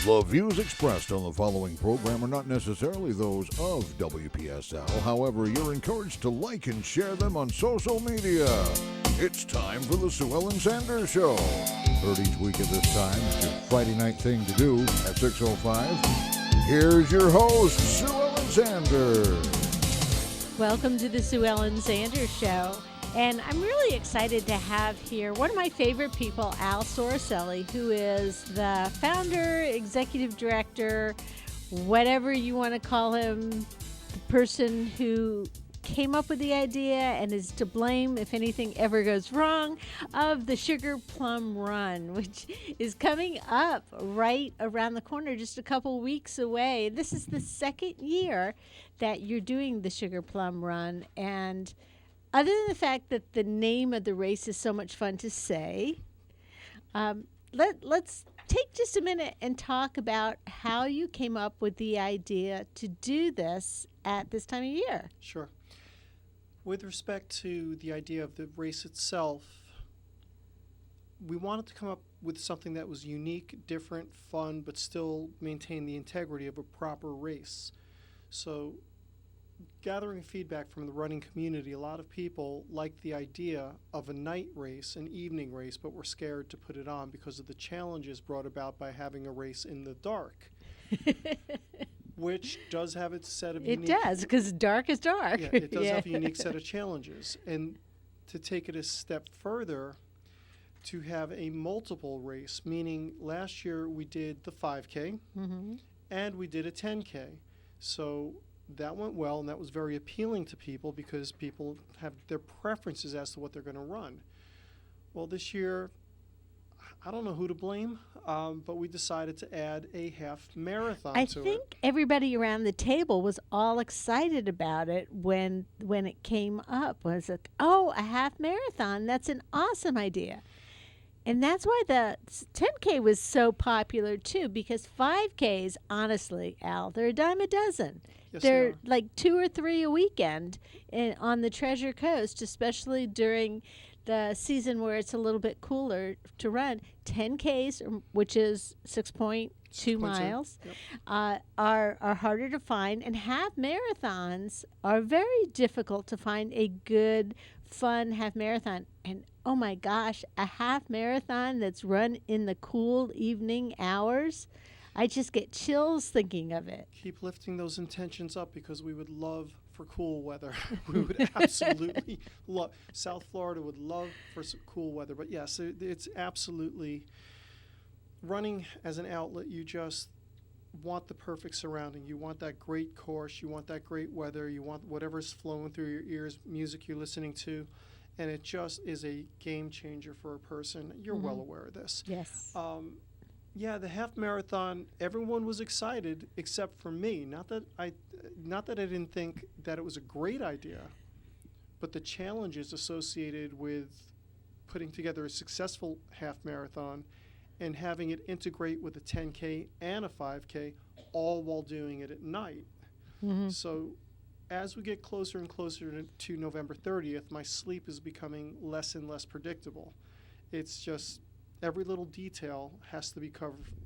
The views expressed on the following program are not necessarily those of WPSL. However, you're encouraged to like and share them on social media. It's time for the Sue-Ellen Sanders Show. Heard each week at this time. It's your Friday night thing to do at 6:05. Here's your host, Sue-Ellen Sanders. Welcome to the Sue-Ellen Sanders Show. And I'm really excited to have here one of my favorite people, Al Soricelli, who is the founder, executive director, whatever you want to call him, the person who came up with the idea and is to blame if anything ever goes wrong, of the Sugar Plum Run, which is coming up right around the corner, just a couple weeks away. This is the second year that you're doing the Sugar Plum Run, and other than the fact that the name of the race is so much fun to say, let's take just a minute and talk about how you came up with the idea to do this at this time of year. Sure. With respect to the idea of the race itself, we wanted to come up with something that was unique, different, fun, but still maintain the integrity of a proper race. So, gathering feedback from the running community, a lot of people liked the idea of a night race, an evening race, but were scared to put it on because of the challenges brought about by having a race in the dark, which does have its set of unique... It does, because dark is dark. Yeah, it does have a unique set of challenges. And to take it a step further, to have a multiple race, meaning last year we did the 5K and we did a 10K. So that went well, and that was very appealing to people because people have their preferences as to what they're going to run. Well, this year, I don't know who to blame, but we decided to add a half marathon to it. I think everybody around the table was all excited about it when it came up. Was it, oh, a half marathon? That's an awesome idea. And that's why the 10K was so popular, too, because 5Ks, honestly, Al, they're a dime a dozen. Yes, They're like 2 or 3 a weekend on the Treasure Coast, especially during the season where it's a little bit cooler to run. 10Ks, which is 6.2 miles, are harder to find. And half marathons are very difficult to find a good, fun half marathon. And oh my gosh, a half marathon that's run in the cool evening hours, I just get chills thinking of it. Keep lifting those intentions up because we would love for cool weather. We would absolutely love. South Florida would love for some cool weather. But yes, it's absolutely running as an outlet. You just want the perfect surrounding. You want that great course. You want that great weather. You want whatever's flowing through your ears, music you're listening to. And it just is a game changer for a person. You're well aware of this. Yes. Yeah, the half marathon, everyone was excited except for me. Not that I didn't think that it was a great idea, but the challenges associated with putting together a successful half marathon and having it integrate with a 10K and a 5K, all while doing it at night. So as we get closer and closer to November 30th, my sleep is becoming less and less predictable. It's just every little detail has to be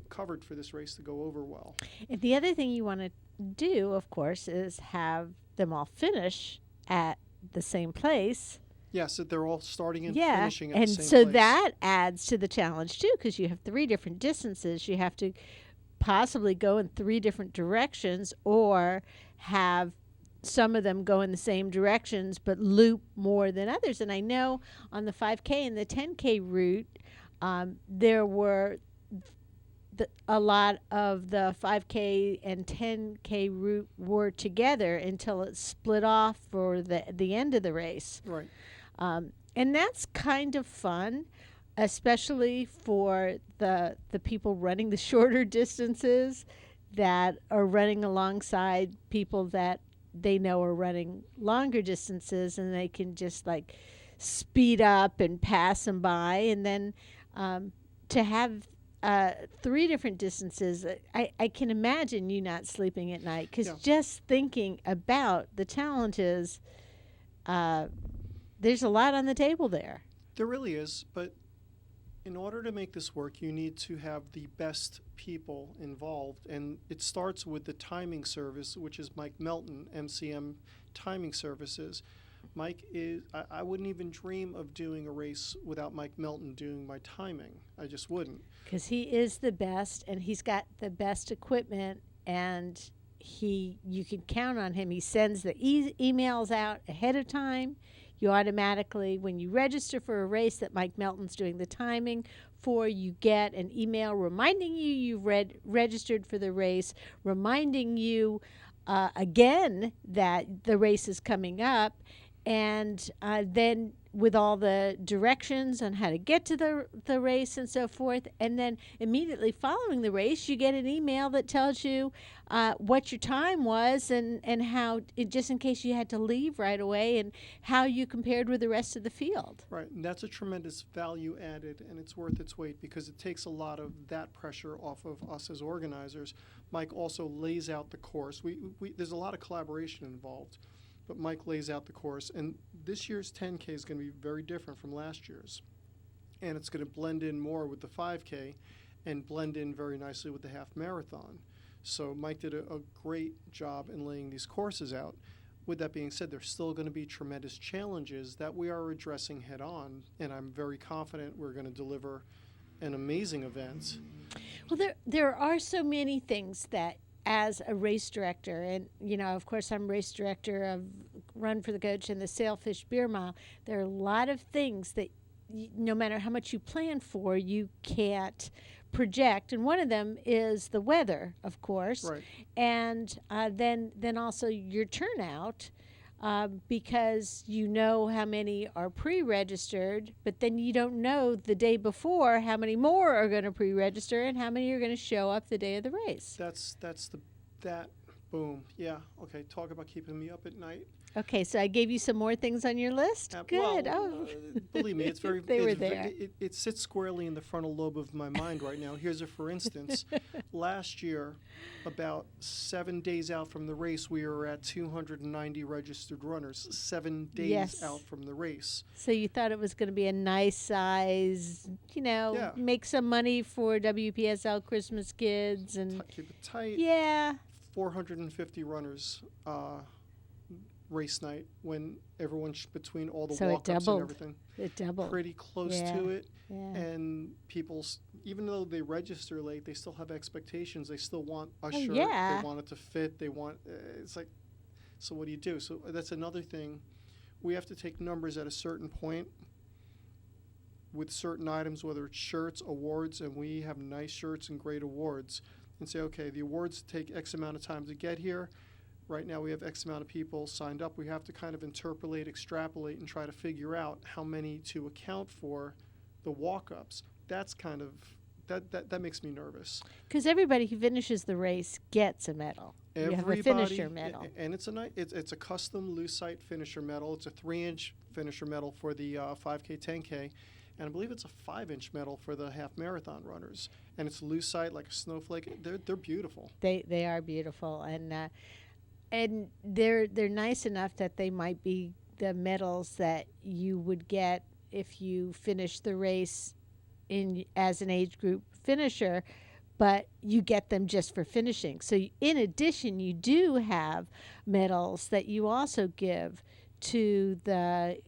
covered for this race to go over well. And the other thing you want to do, of course, is have them all finish at the same place. Yes, so they're all starting and finishing at the same place. And so that adds to the challenge, too, because you have 3 different distances. You have to possibly go in 3 different directions or have some of them go in the same directions but loop more than others. And I know on the 5K and the 10K route, there were a lot of the 5K and 10K route were together until it split off for the end of the race. Right. And that's kind of fun, especially for the people running the shorter distances that are running alongside people that they know are running longer distances, and they can just like speed up and pass them by. And then to have 3 different distances, I can imagine you not sleeping at night because just thinking about the challenges, there's a lot on the table there. There really is, but In order to make this work, you need to have the best people involved, and it starts with the timing service, which is Mike Melton, MCM Timing Services. Mike is, I wouldn't even dream of doing a race without Mike Melton doing my timing. I just wouldn't. Because he is the best, and he's got the best equipment, and you can count on him. He sends the emails out ahead of time. You automatically, when you register for a race that Mike Melton's doing the timing for, you get an email reminding you you've registered for the race, reminding you again that the race is coming up, and then with all the directions on how to get to the race and so forth. And then immediately following the race, you get an email that tells you what your time was and how, just in case you had to leave right away, and how you compared with the rest of the field. Right, and that's a tremendous value added, and it's worth its weight because it takes a lot of that pressure off of us as organizers. Mike also lays out the course. There's a lot of collaboration involved. But Mike lays out the course, and this year's 10K is going to be very different from last year's. And it's going to blend in more with the 5K and blend in very nicely with the half marathon. So Mike did a great job in laying these courses out. With that being said, there's still going to be tremendous challenges that we are addressing head on, and I'm very confident we're going to deliver an amazing event. Well, there are so many things that, as a race director, and of course I'm race director of Run for the Coach and the Sailfish Beer Mile, there are a lot of things that no matter how much you plan for, you can't project, and one of them is the weather, of course. Right. And then also your turnout, because how many are pre-registered, but then you don't know the day before how many more are going to pre-register and how many are going to show up the day of the race. That boom. Yeah. Okay. Talk about keeping me up at night. Okay, so I gave you some more things on your list. Good. Believe me, it's very. They were there. It sits squarely in the frontal lobe of my mind right now. Here's for instance. Last year, about 7 days out from the race, we were at 290 registered runners. 7 days out from the race. So you thought it was going to be a nice size, make some money for WPSL Christmas Kids and keep it tight. Yeah. 450 runners. Race night when everyone between all the so walk-ups and everything. It doubled. Pretty close to it. Yeah. And people, even though they register late, they still have expectations. They still want a shirt. Yeah. They want it to fit. They want, it's like, so what do you do? So that's another thing. We have to take numbers at a certain point with certain items, whether it's shirts, awards, and we have nice shirts and great awards, and say, okay, the awards take X amount of time to get here. Right now we have X amount of people signed up. We have to kind of interpolate, extrapolate, and try to figure out how many to account for the walk-ups. That's kind of, that makes me nervous. Because everybody who finishes the race gets a medal. You have a finisher medal. And it's a custom Lucite finisher medal. It's a 3-inch finisher medal for the 5K, 10K. And I believe it's a 5-inch medal for the half marathon runners. And it's Lucite, like a snowflake. They're beautiful. They are beautiful. And they're nice enough that they might be the medals that you would get if you finish the race as an age group finisher, but you get them just for finishing. So in addition, you do have medals that you also give to the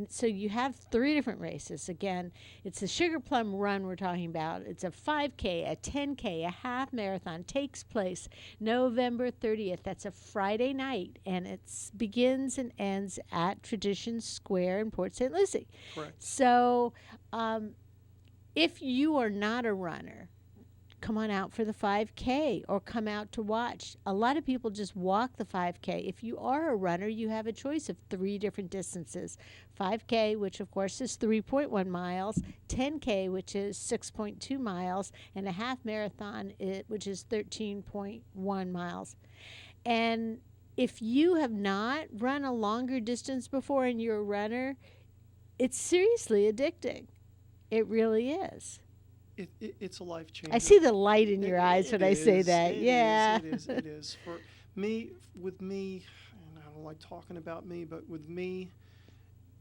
so you have 3 different races. Again, it's the Sugar Plum Run we're talking about. It's a 5K, a 10K, a half marathon. Takes place November 30th. That's a Friday night, and it begins and ends at Tradition Square in Port St. Lucie. Correct. So if you are not a runner, come on out for the 5K or come out to watch. A lot of people just walk the 5K. If you are a runner, you have a choice of 3 different distances. 5K, which of course is 3.1 miles, 10K, which is 6.2 miles, and a half marathon, which is 13.1 miles. And if you have not run a longer distance before and you're a runner, it's seriously addicting. It really is. It's a life changer. I see the light in your eyes when I say that. It is. For me, and I don't like talking about me, but with me,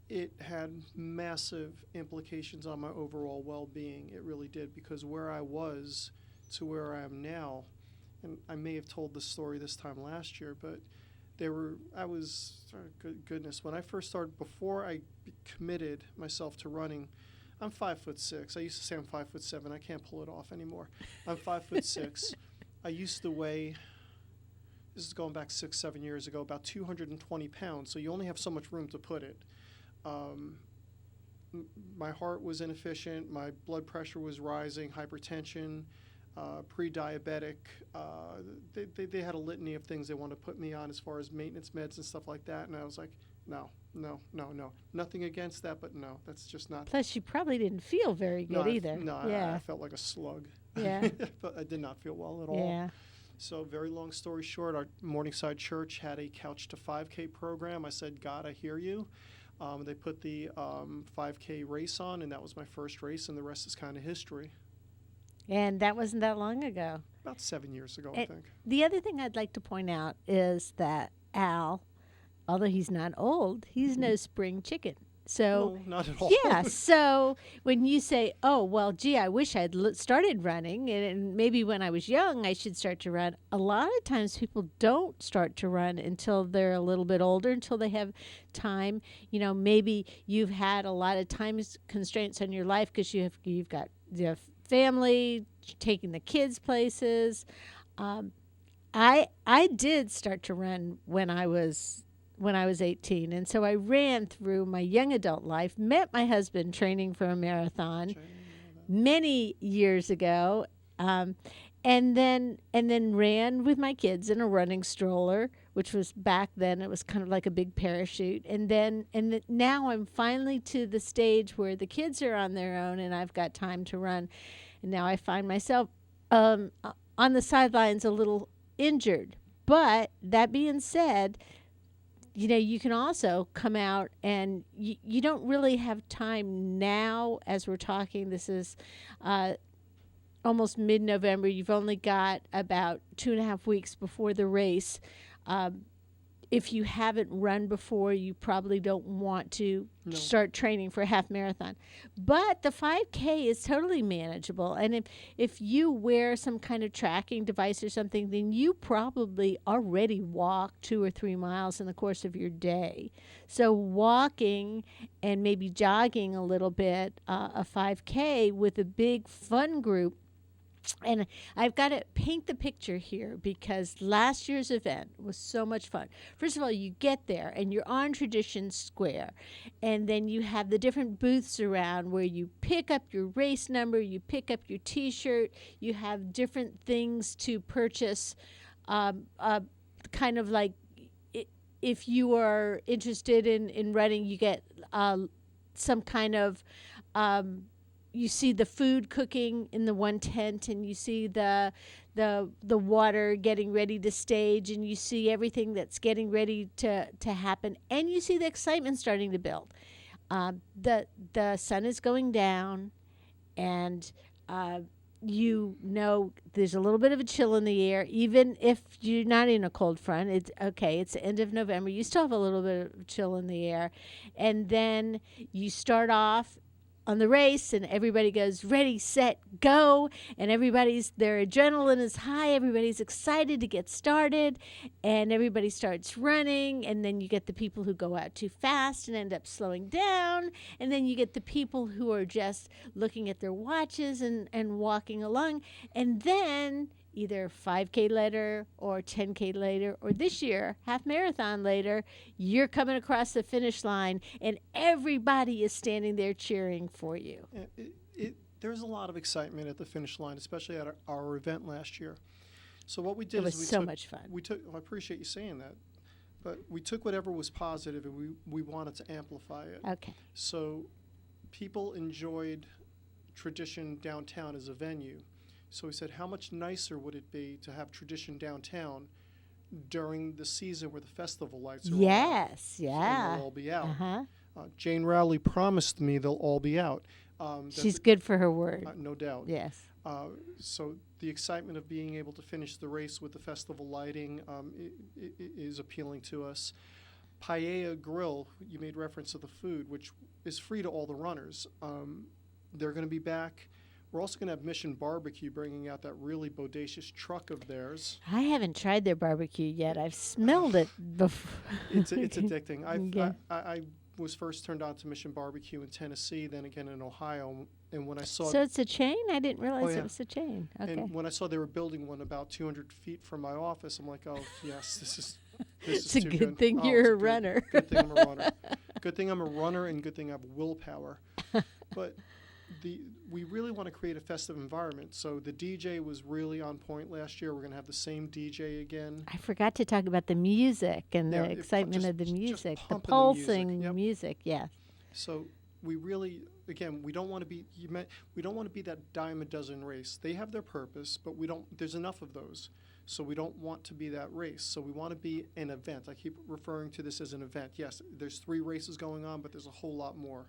it had massive implications on my overall well-being. It really did, because where I was to where I am now, and I may have told this story this time last year, but goodness, when I first started, before I committed myself to running, I'm 5'6". I used to say I'm 5'7". I can't pull it off anymore. I'm 5'6". I used to weigh, this is going back 6-7 years ago, about 220 pounds. So you only have so much room to put it. My heart was inefficient. My blood pressure was rising, hypertension, pre-diabetic. They had a litany of things they wanted to put me on as far as maintenance meds and stuff like that. And I was like, no. Nothing against that, but no, that's just not. Plus, you probably didn't feel very good either. I felt like a slug. Yeah. I did not feel well at all. Yeah. So very long story short, our Morningside Church had a Couch to 5K program. I said, God, I hear you. They put the 5K race on, and that was my first race, and the rest is kind of history. And that wasn't that long ago. About 7 years ago, I think. The other thing I'd like to point out is that Al, although he's not old, he's no spring chicken. So, no, not at all. Yeah, so when you say, oh, well, gee, I wish I'd started running, and maybe when I was young I should start to run, a lot of times people don't start to run until they're a little bit older, until they have time. You know, maybe you've had a lot of time constraints on your life because you've got family, taking the kids places. I did start to run when I was 18. And so I ran through my young adult life, met my husband training for a marathon many years ago, and then ran with my kids in a running stroller, which was back then, it was kind of like a big parachute. And now I'm finally to the stage where the kids are on their own and I've got time to run. And now I find myself on the sidelines a little injured. But that being said, you know, you can also come out and you don't really have time now as we're talking. This is almost mid-November. You've only got about 2.5 weeks before the race. If you haven't run before, you probably don't want to start training for a half marathon. But the 5K is totally manageable. And if you wear some kind of tracking device or something, then you probably already walk 2 or 3 miles in the course of your day. So walking and maybe jogging a little bit, a 5K with a big fun group. And I've got to paint the picture here because last year's event was so much fun. First of all, you get there and you're on Tradition Square, and then you have the different booths around where you pick up your race number, you pick up your T-shirt, you have different things to purchase, kind of like if you are interested in running, you get some kind of you see the food cooking in the one tent, and you see the water getting ready to stage, and you see everything that's getting ready to happen, and you see the excitement starting to build. The sun is going down, and you know there's a little bit of a chill in the air, even if you're not in a cold front. It's okay. It's the end of November. You still have a little bit of chill in the air, and then you start off on the race, and everybody goes ready, set, go, and their adrenaline is high, everybody's excited to get started, and everybody starts running, and then you get the people who go out too fast and end up slowing down, and then you get the people who are just looking at their watches and walking along, and then either 5K later or 10K later, or this year, half marathon later, you're coming across the finish line and everybody is standing there cheering for you. There's a lot of excitement at the finish line, especially at our event last year. So what we did it was so much fun. I appreciate you saying that, but we took whatever was positive and we wanted to amplify it. Okay. So people enjoyed Tradition downtown as a venue. So we said, how much nicer would it be to have Tradition downtown during the season where the festival lights are on? Yes, yeah. And they'll all be out. Uh-huh. Jane Rowley promised me they'll all be out. She's good for her word. No doubt. Yes. So the excitement of being able to finish the race with the festival lighting is appealing to us. Paella Grill, you made reference to the food, which is free to all the runners. They're going to be back. We're also going to have Mission Barbecue bringing out that really bodacious truck of theirs. I haven't tried their barbecue yet. I've smelled it before. It's addicting. Yeah. I was first turned on to Mission Barbecue in Tennessee, then again in Ohio, and when I saw So it's a chain? I didn't realize yeah. it was a chain. Okay. and when I saw they were building one about 200 feet from my office, I'm like, oh yes, this is It's a too good thing you're it's a runner. Good thing I'm a runner. Good thing I'm a runner, and good thing I have willpower. But we really want to create a festive environment. So the DJ was really on point last year. We're going to have the same DJ again. I forgot to talk about the music and Yeah, the excitement of the just music, the pumping the pulsing music, yep. music. Yes. So we really, again, we don't want to be we don't want to be that dime a dozen race. They have their purpose, but we don't. There's enough of those. So we don't want to be that race. So we want to be an event. I keep referring to this as an event. Yes, there's 3 races going on, but there's a whole lot more.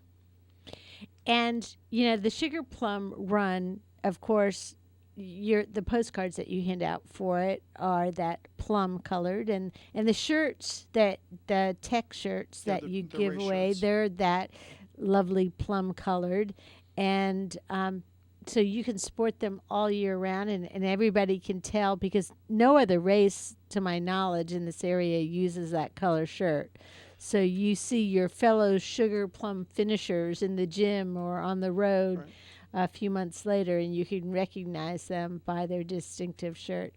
And the Sugar Plum Run, of course, the postcards that you hand out for it are that plum colored, and the shirts, that the tech shirts Yeah, that you the give race away, shirts. they're that lovely plum colored, and so you can sport them all year round, and everybody can tell, because no other race, to my knowledge, in this area uses that color shirt. So you see your fellow Sugar Plum finishers in the gym or on the road Right. a few months later, and you can recognize them by their distinctive shirt.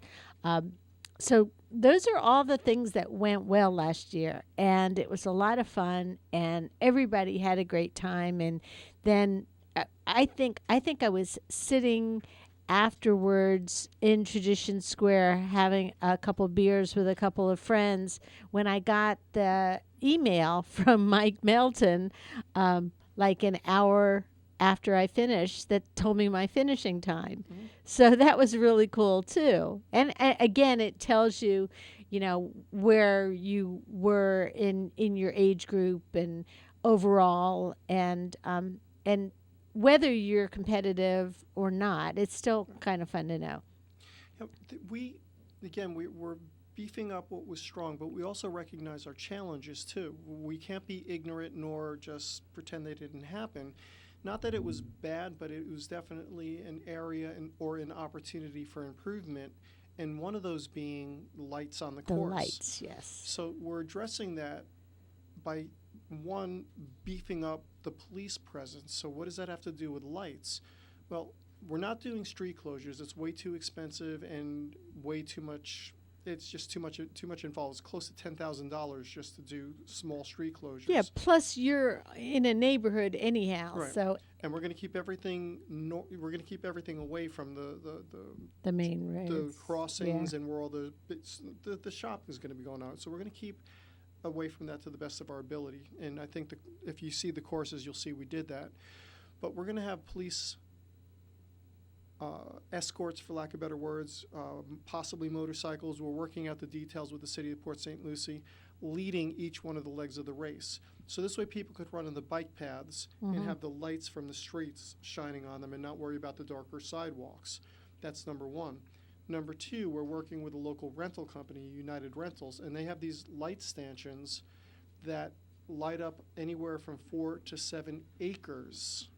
So those are all the things that went well last year, and it was a lot of fun, and everybody had a great time. And then I think I was sitting afterwards in Tradition Square having a couple beers with a couple of friends when I got the email from Mike Melton, like an hour after I finished, that told me my finishing time. Mm-hmm. So that was really cool too. And again, it tells you, where you were in your age group and overall, and whether you're competitive or not, it's still kind of fun to know. Yeah, we're beefing up what was strong, but we also recognize our challenges too. We can't be ignorant nor just pretend they didn't happen. Not that it was bad, but it was definitely an area or an opportunity for improvement, and one of those being lights on the The course. lights, yes. So we're addressing that by, one, beefing up the police presence. So what does that have to do with lights? Well, we're not doing street closures. It's way too expensive and way too much. It's just too much involved. It's close to $10,000 just to do small street closures. Yeah, plus you're in a neighborhood anyhow, Right. so And we're going to keep everything. We're going to keep everything away from the main roads. the crossings yeah. and where all the shop is going to be going on. So we're going to keep away from that to the best of our ability. And I think if you see the courses, you'll see we did that. But we're going to have police escorts, for lack of better words, possibly motorcycles. We're working out the details with the city of Port St. Lucie, leading each one of the legs of the race. So this way people could run on the bike paths and have the lights from the streets shining on them and not worry about the darker sidewalks. That's number one. Number two, we're working with a local rental company, United Rentals, and they have these light stanchions that light up anywhere from 4 to 7 acres.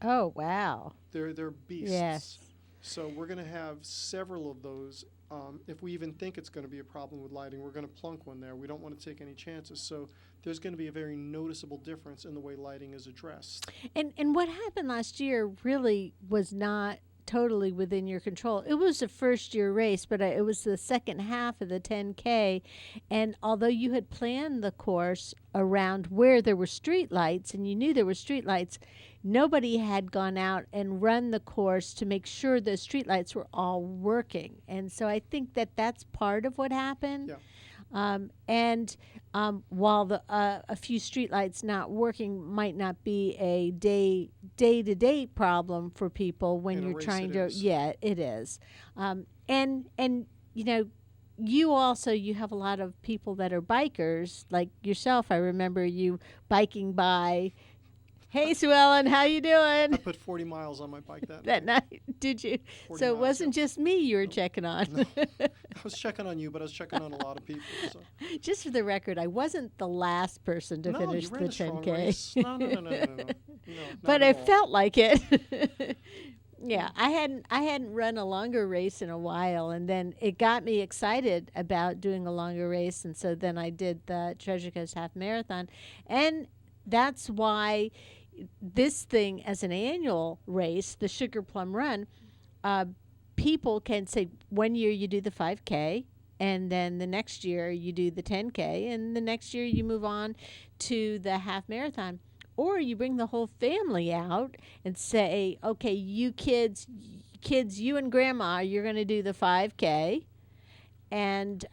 Oh, wow. They're beasts. Yes. So we're going to have several of those. If we even think it's going to be a problem with lighting, we're going to plunk one there. We don't want to take any chances. So there's going to be a very noticeable difference in the way lighting is addressed. And what happened last year really was not totally within your control. It was a first-year race, but it was the second half of the 10K. And although you had planned the course around where there were street lights, and you knew there were street lights, nobody had gone out and run the course to make sure the street lights were all working. And so I think that that's part of what happened. Yeah. While a few streetlights not working might not be a day-to-day problem for people when In a you're race trying it to, is. yeah, it is. And you have a lot of people that are bikers like yourself. I remember you biking by Hey, Sue Ellen, how you I doing? put 40 miles on my bike that That night. night, did you? 40 So it miles, wasn't yeah. just me you were Nope. checking on. No. I was checking on you, but I was checking on a lot of people. So. Just for the record, I wasn't the last person to No, finish you the ran a strong 10K. race. No. No, But not at it all. felt like it. Yeah, I hadn't run a longer race in a while, and then it got me excited about doing a longer race, and so then I did the Treasure Coast Half Marathon, and that's why this thing as an annual race, the Sugar Plum Run, uh, people can say 1 year you do the 5K, and then the next year you do the 10K, and the next year you move on to the half marathon. Or you bring the whole family out and say, okay, you kids, you and grandma, you're going to do the 5K. And,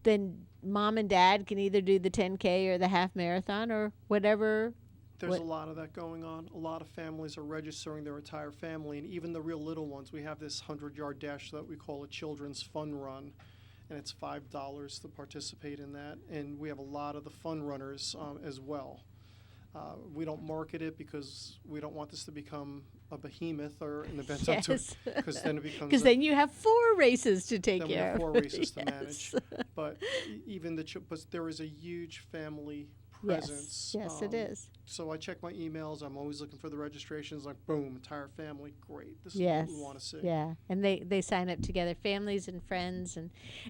then mom and dad can either do the 10K or the half marathon or whatever. There's a lot of that going on. A lot of families are registering their entire family, and even the real little ones. We have this 100-yard dash that we call a children's fun run, and it's $5 to participate in that. And we have a lot of the fun runners as well. We don't market it because we don't want this to become a behemoth or an event unto Yes. because then it becomes Because then you have 4 races to take then we care have of. 4 races to Yes. manage. But even but there is a huge family Yes, presence. yes, it is. So I check my emails. I'm always looking for the registrations. Like, boom, entire family. Great. This is Yes. what we want to see. Yeah. And they sign up together, families and friends,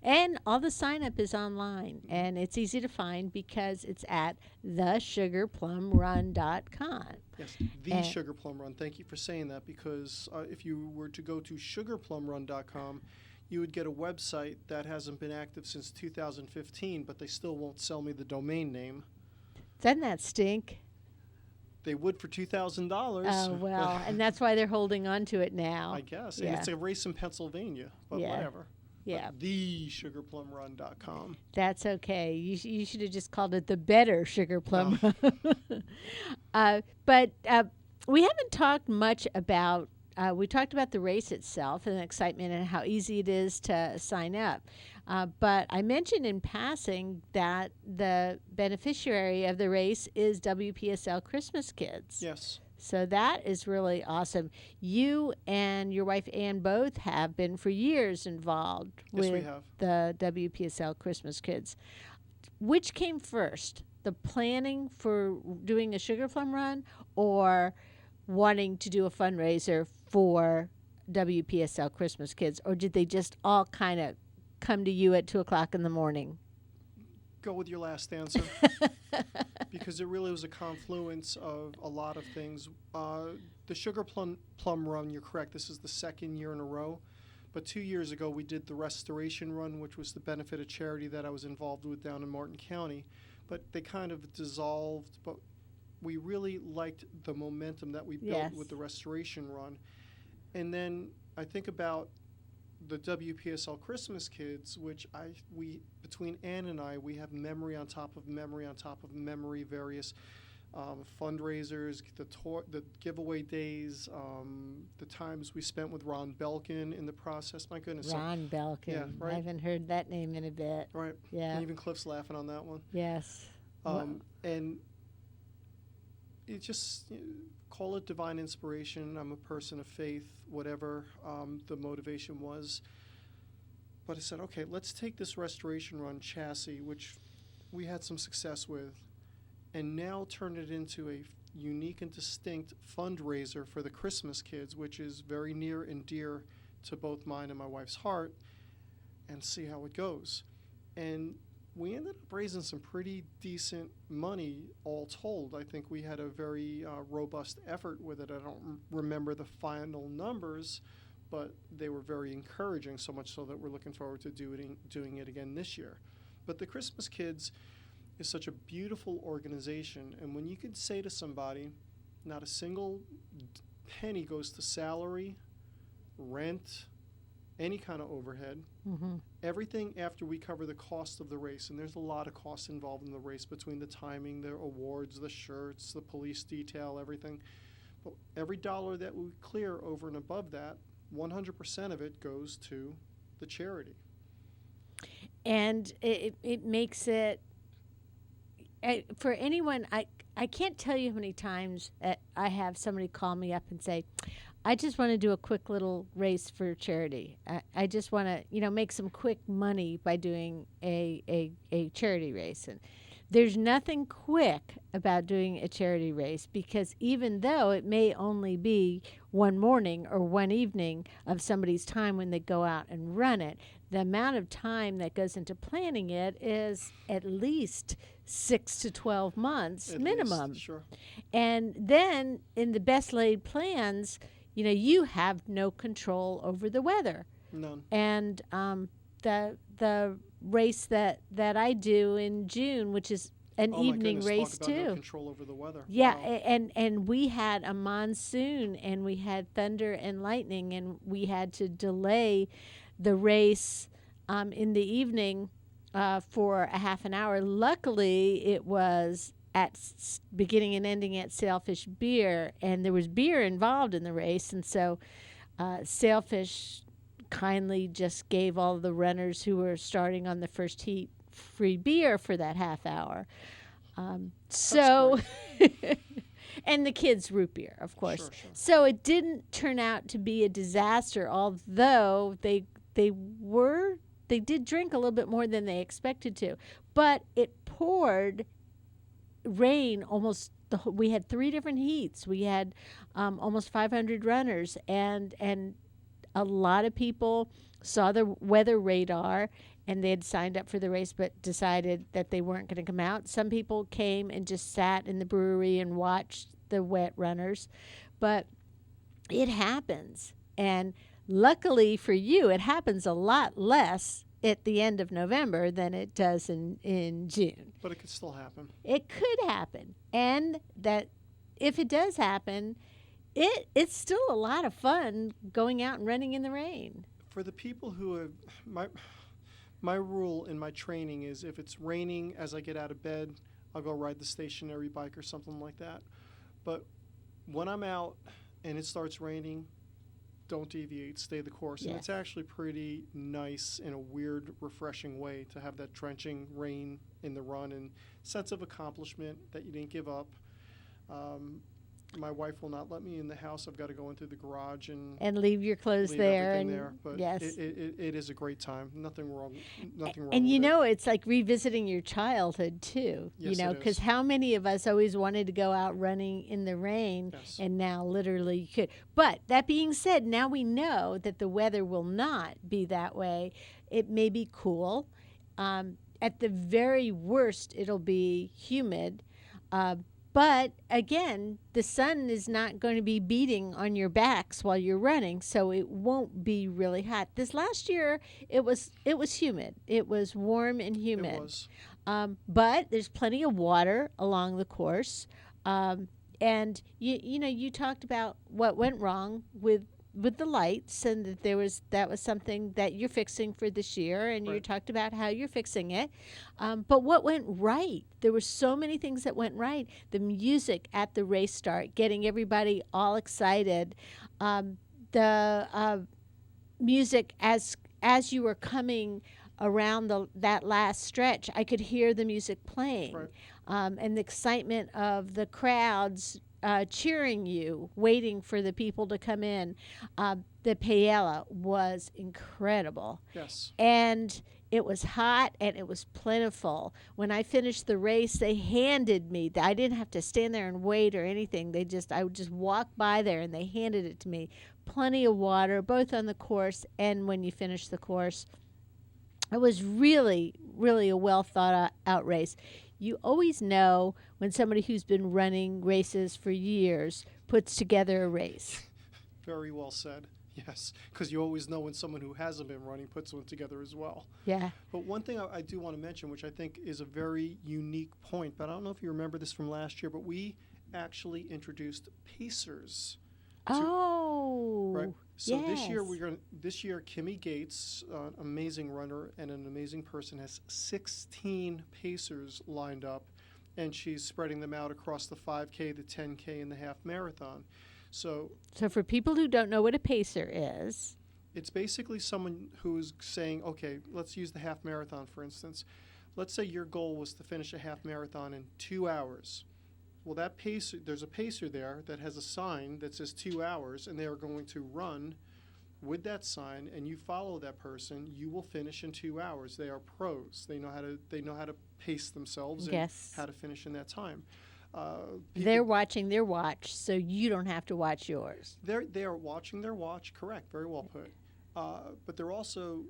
and all the sign up is online, and it's easy to find because it's at thesugarplumrun.com. Yes, the And- Sugar Plum Run. Thank you for saying that, because if you were to go to sugarplumrun.com, you would get a website that hasn't been active since 2015, but they still won't sell me the domain name. Doesn't that stink? They would for $2,000. Oh, well, and that's why they're holding on to it now. I guess. Yeah. And it's a race in Pennsylvania, but Yeah. whatever. Yeah, But thesugarplumrun.com. that's okay. You should have just called it the Better Sugar Plum Run. But we haven't talked much about, we talked about the race itself and the excitement and how easy it is to sign up. But I mentioned in passing that the beneficiary of the race is WPSL Christmas Kids. Yes. So that is really awesome. You and your wife Ann both have been for years involved Yes, we with have. the WPSL Christmas Kids. Which came first, the planning for doing a Sugar Plum Run or wanting to do a fundraiser for WPSL Christmas Kids? Or did they just all kind of come to you at 2 o'clock in the morning? Go with your last answer. Because it really was a confluence of a lot of things. The Sugar Plum Run, you're correct, this is the second year in a row. But 2 years ago, we did the Restoration Run, which was the benefit of charity that I was involved with down in Martin County. But they kind of dissolved. But we really liked the momentum that we built Yes. with the Restoration Run. And then I think about the WPSL Christmas Kids, which we between Ann and I, we have memory on top of memory on top of memory, various fundraisers, the giveaway days, the times we spent with Ron Belkin in the process. My goodness. Ron Belkin. Yeah, right. I haven't heard that name in a bit. Right. Yeah. And even Cliff's laughing on that one. Yes. And it just, call it divine inspiration. I'm a person of faith, whatever the motivation was. But I said, okay, let's take this Restoration Run chassis, which we had some success with, and now turn it into a unique and distinct fundraiser for the Christmas Kids, which is very near and dear to both mine and my wife's heart, and see how it goes. And we ended up raising some pretty decent money, all told. I think we had a very robust effort with it. I don't remember the final numbers, but they were very encouraging, so much so that we're looking forward to doing it again this year. But the Christmas Kids is such a beautiful organization, and when you could say to somebody, not a single penny goes to salary, rent, any kind of overhead, everything after we cover the cost of the race, and there's a lot of costs involved in the race between the timing, the awards, the shirts, the police detail, everything. But every dollar that we clear over and above that, 100% of it goes to the charity. And it makes it for anyone, I can't tell you how many times that I have somebody call me up and say, I just want to do a quick little race for charity. I just want to, make some quick money by doing a charity race. And there's nothing quick about doing a charity race, because even though it may only be one morning or one evening of somebody's time when they go out and run it, the amount of time that goes into planning it is at least 6 to 12 months At minimum. least, sure. And then in the best laid plans, you have no control over the weather. None. And the race that I do in June, which is an Oh my evening goodness, race talk about too. no control over the weather. Yeah, Wow. and we had a monsoon, and we had thunder and lightning, and we had to delay the race in the evening for a half an hour. Luckily, it was at beginning and ending at Sailfish Beer, and there was beer involved in the race, and so Sailfish kindly just gave all the runners who were starting on the first heat free beer for that half hour. So, and the kids root beer, of course. Sure, sure. So it didn't turn out to be a disaster, although they did drink a little bit more than they expected to. But it poured rain almost. We had 3 different heats. We had almost 500 runners, and a lot of people saw the weather radar, and they had signed up for the race but decided that they weren't going to come out. Some people came and just sat in the brewery and watched the wet runners. But it happens. And luckily for you, it happens a lot less at the end of November than it does in June. But it could still happen. It could happen. And that if it does happen, it's still a lot of fun going out and running in the rain. For the people who have my rule in my training is, if it's raining as I get out of bed, I'll go ride the stationary bike or something like that. But when I'm out and it starts raining, don't deviate, stay the course. Yes. And it's actually pretty nice in a weird, refreshing way to have that drenching rain in the run and sense of accomplishment that you didn't give up. My wife will not let me in the house. I've got to go into the garage and leave your clothes leave there. everything And there. But yes. it is a great time. Nothing wrong. Nothing wrong. And with it. it's like revisiting your childhood too. Yes, it Because is. how many of us always wanted to go out running in the rain, Yes. and now literally you could. But that being said, now we know that the weather will not be that way. It may be cool. At the very worst, it'll be humid. But again, the sun is not going to be beating on your backs while you're running, so it won't be really hot. This last year, it was humid. It was warm and humid. It was. But there's plenty of water along the course. And you talked about what went wrong with the lights, and that was something that you're fixing for this year, and you Right. talked about how you're fixing it. But what went right? There were so many things that went right. The music at the race start, getting everybody all excited. The music as you were coming around that last stretch, I could hear the music playing. Right. And the excitement of the crowds cheering you, waiting for the people to come in. The paella was incredible. Yes. And it was hot and it was plentiful. When I finished the race, they handed me, I didn't have to stand there and wait or anything. I would just walk by there and they handed it to me. Plenty of water, both on the course and when you finish the course. It was really, really a well thought out race. You always know when somebody who's been running races for years puts together a race. Very well said. Yes, because you always know when someone who hasn't been running puts one together as well. Yeah. But one thing I do want to mention, which I think is a very unique point, but I don't know if you remember this from last year, but we actually introduced pacers. Oh. Right. So yes. this year Kimmy Gates, an amazing runner and an amazing person, has 16 pacers lined up, and she's spreading them out across the 5K, the 10K, and the half marathon. So for people who don't know what a pacer is, it's basically someone who's saying, okay, let's use the half marathon, for instance. let's say your goal was to finish a half marathon in 2 hours. Well, that pacer, there's a pacer there that has a sign that says 2 hours, and they are going to run with that sign, and you follow that person, you will finish in 2 hours. They are pros. They know how to pace themselves and how to finish in that time. They're watching their watch, so you don't have to watch yours. They are watching their watch. Correct. Very well put. But they're also,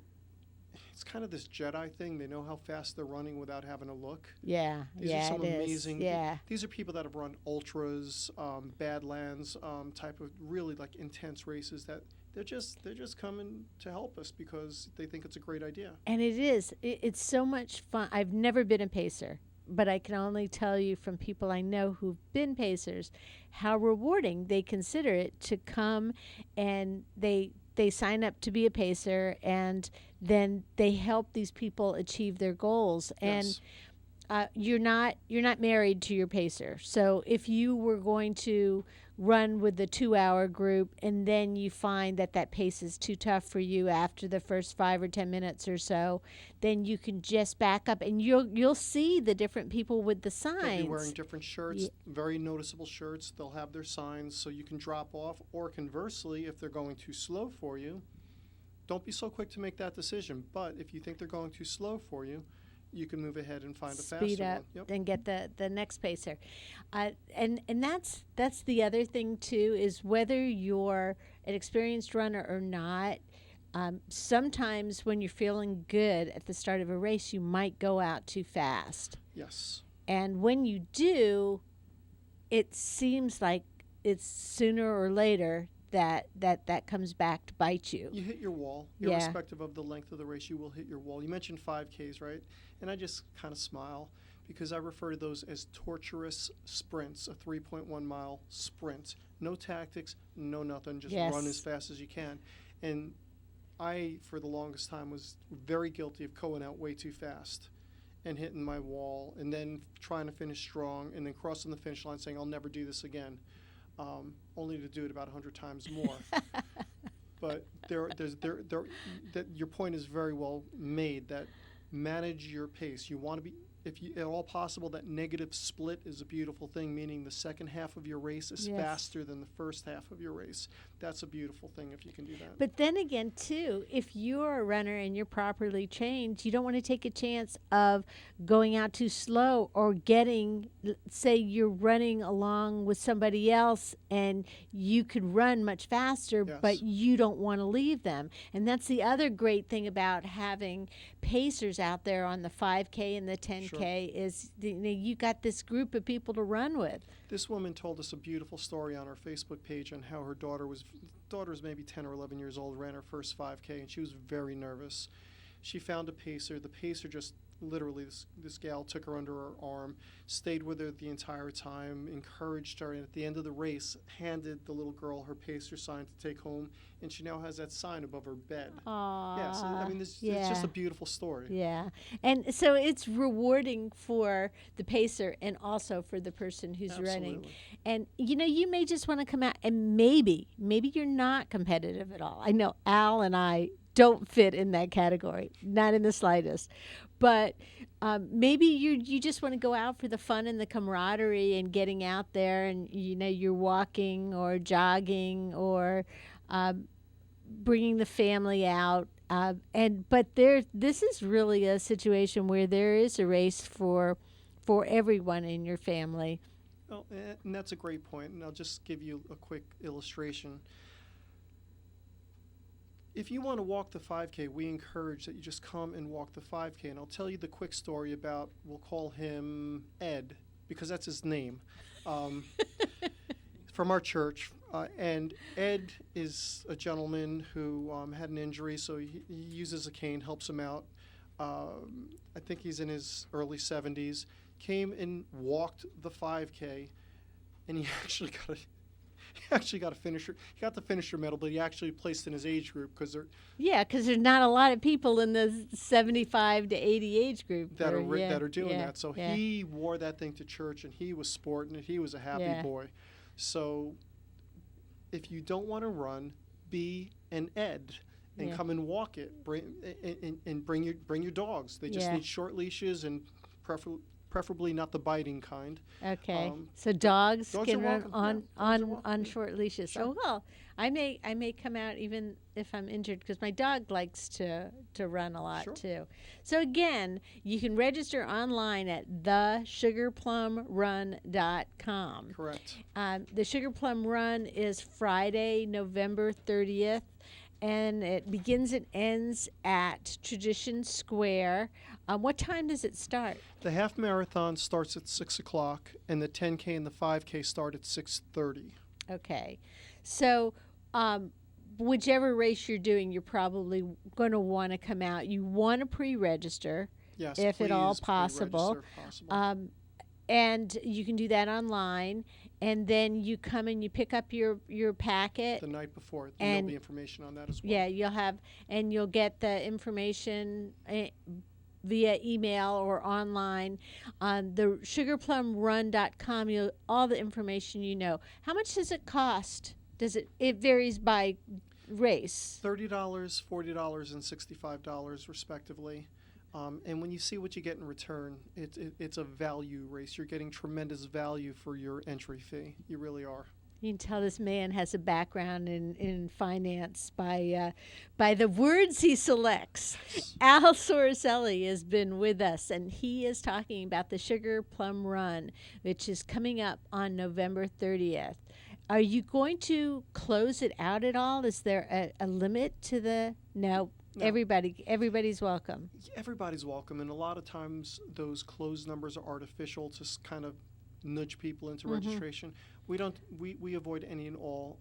it's kind of this Jedi thing. They know how fast they're running without having to look. Yeah, These are some amazing. Yeah. These are people that have run ultras, Badlands, type of really like intense races that they're just coming to help us because they think it's a great idea. And it is. It's so much fun. I've never been a pacer, but I can only tell you from people I know who've been pacers how rewarding they consider it to come, and they sign up to be a pacer, and then they help these people achieve their goals. Yes. And you're not married to your pacer. So if you were going to run with the 2 hour group and then you find that pace is too tough for you after the first 5 or 10 minutes or so, then you can just back up, and you'll see the different people with the signs. They'll be wearing different shirts, very noticeable shirts. They'll have their signs so you can drop off, or conversely, if they're going too slow for you, don't be so quick to make that decision. But if you think they're going too slow for you, you can move ahead and find a faster speed up one. and get the next pacer. And that's the other thing too, is whether you're an experienced runner or not, sometimes when you're feeling good at the start of a race, you might go out too fast. Yes. And when you do, it seems like it's sooner or later that comes back to bite you. You hit your wall. Yeah. Irrespective of the length of the race, you will hit your wall. You mentioned 5Ks, right? And I just kind of smile because I refer to those as torturous sprints, a 3.1 mile sprint. No tactics, no nothing, just run as fast as you can. And I, for the longest time, was very guilty of going out way too fast and hitting my wall, and then trying to finish strong, and then crossing the finish line saying, I'll never do this again, only to do it about 100 times more. But your point is very well made, that manage your pace. You want to be, if you, at all possible, that negative split is a beautiful thing, meaning the second half of your race is faster than the first half of your race. That's a beautiful thing if you can do that. But then again, too, if you're a runner and you're properly trained, you don't want to take a chance of going out too slow or getting, say you're running along with somebody else and you could run much faster, but you don't want to leave them. And that's the other great thing about having pacers out there on the 5K and the 10K is you got this group of people to run with. This woman told us a beautiful story on her Facebook page on how her daughter was maybe 10 or 11 years old, ran her first 5K, and she was very nervous. She found a pacer. The pacer just literally, this gal took her under her arm, stayed with her the entire time, encouraged her, and at the end of the race, handed the little girl her pacer sign to take home, and she now has that sign above her bed. Aww. Yeah, so, I mean, it's just a beautiful story. Yeah, and so it's rewarding for the pacer and also for the person who's running. And, you may just want to come out, and maybe you're not competitive at all. I know Al and I don't fit in that category, not in the slightest. But maybe you just want to go out for the fun and the camaraderie and getting out there, and you're walking or jogging or bringing the family out. But this is really a situation where there is a race for everyone in your family. Well, and that's a great point, and I'll just give you a quick illustration. If you want to walk the 5K, we encourage that you just come and walk the 5K. And I'll tell you the quick story about, we'll call him Ed, because that's his name, from our church. And Ed is a gentleman who had an injury, so he uses a cane, helps him out. I think he's in his early 70s. Came and walked the 5K, and he actually got a finisher. He got the finisher medal, but he actually placed in his age group because there's not a lot of people in the 75 to 80 age group that are doing that. So he wore that thing to church, and he was sporting it. He was a happy boy. So if you don't want to run, be an Ed. and come and walk it. Bring your dogs. They just need short leashes and preferably not the biting kind. Okay. So dogs can run welcome. on short leashes. Sure. Oh well, I may come out even if I'm injured because my dog likes to run a lot too. So again, you can register online at thesugarplumrun.com. Correct. The Sugar Plum Run is Friday, November 30th. And it begins and ends at Tradition Square. What time does it start? The half marathon starts at 6 o'clock, and the 10K and the 5K start at 6:30. Okay. So whichever race you're doing, you're probably going to want to come out. You want to pre-register, yes, if at all please possible. pre-register if possible. And you can do that online. And then you come and you pick up your packet. The night before. There'll be information on that as well. Yeah, you'll get the information via email or online on the sugarplumrun.com. All the information you know. How much does it cost? It varies by race. $30, $40, and $65 respectively. And when you see what you get in return, it's a value race. You're getting tremendous value for your entry fee. You really are. You can tell this man has a background in finance by the words he selects. Al Soricelli has been with us, and he is talking about the Sugar Plum Run, which is coming up on November 30th. Are you going to close it out at all? Is there a limit to the... No. Everybody's welcome. Everybody's welcome, and a lot of times those closed numbers are artificial to kind of nudge people into registration. We avoid any and all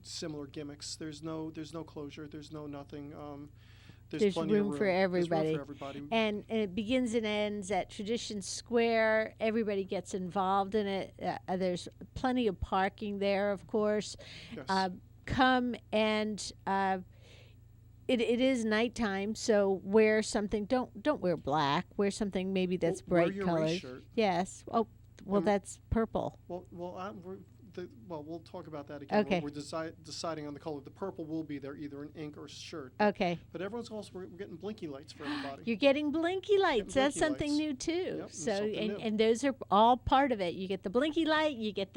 similar gimmicks. There's no closure. There's no nothing. There's plenty room of room for everybody. There's room for everybody. And it begins and ends at Tradition Square. Everybody gets involved in it. There's plenty of parking there, of course. Yes. Come and. It is nighttime, so wear something. Don't wear black. Wear something maybe that's bright wear your colored. race shirt. Yes. Oh, well, that's purple. We'll talk about that again. Okay. We're deciding on the color. The purple will be there, either an ink or shirt. Okay. But everyone's also we're getting blinky lights for everybody. You're getting blinky lights. That's blinky something lights. new too. Yep, So something new. and those are all part of it. You get the blinky light. You get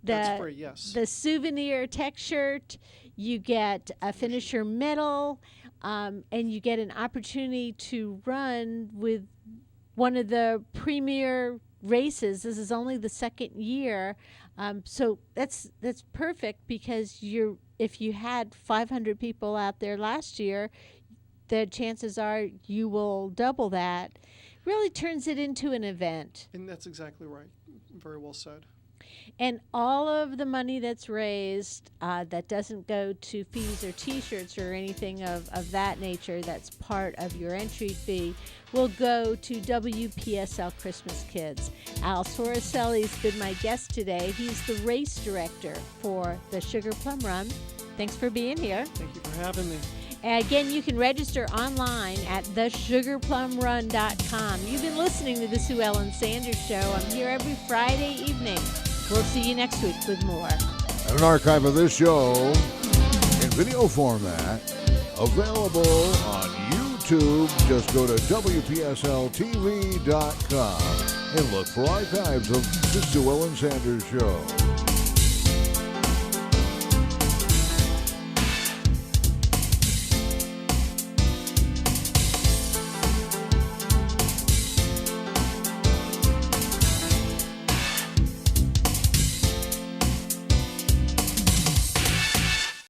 That's free, yes. the souvenir tech shirt. You get a finisher medal. And you get an opportunity to run with one of the premier races. This is only the second year, so that's perfect because if you had 500 people out there last year, the chances are you will double that. Really turns it into an event. And that's exactly right. Very well said. And all of the money that's raised that doesn't go to fees or T-shirts or anything of that nature that's part of your entry fee will go to WPSL Christmas Kids. Al Soricelli's been my guest today. He's the race director for the Sugar Plum Run. Thanks for being here. Thank you for having me. Again, you can register online at thesugarplumrun.com. You've been listening to the Sue Ellen Sanders Show. I'm here every Friday evening. We'll see you next week with more. And an archive of this show in video format available on YouTube. Just go to WPSLTV.com and look for archives of the Sue Ellen Sanders Show.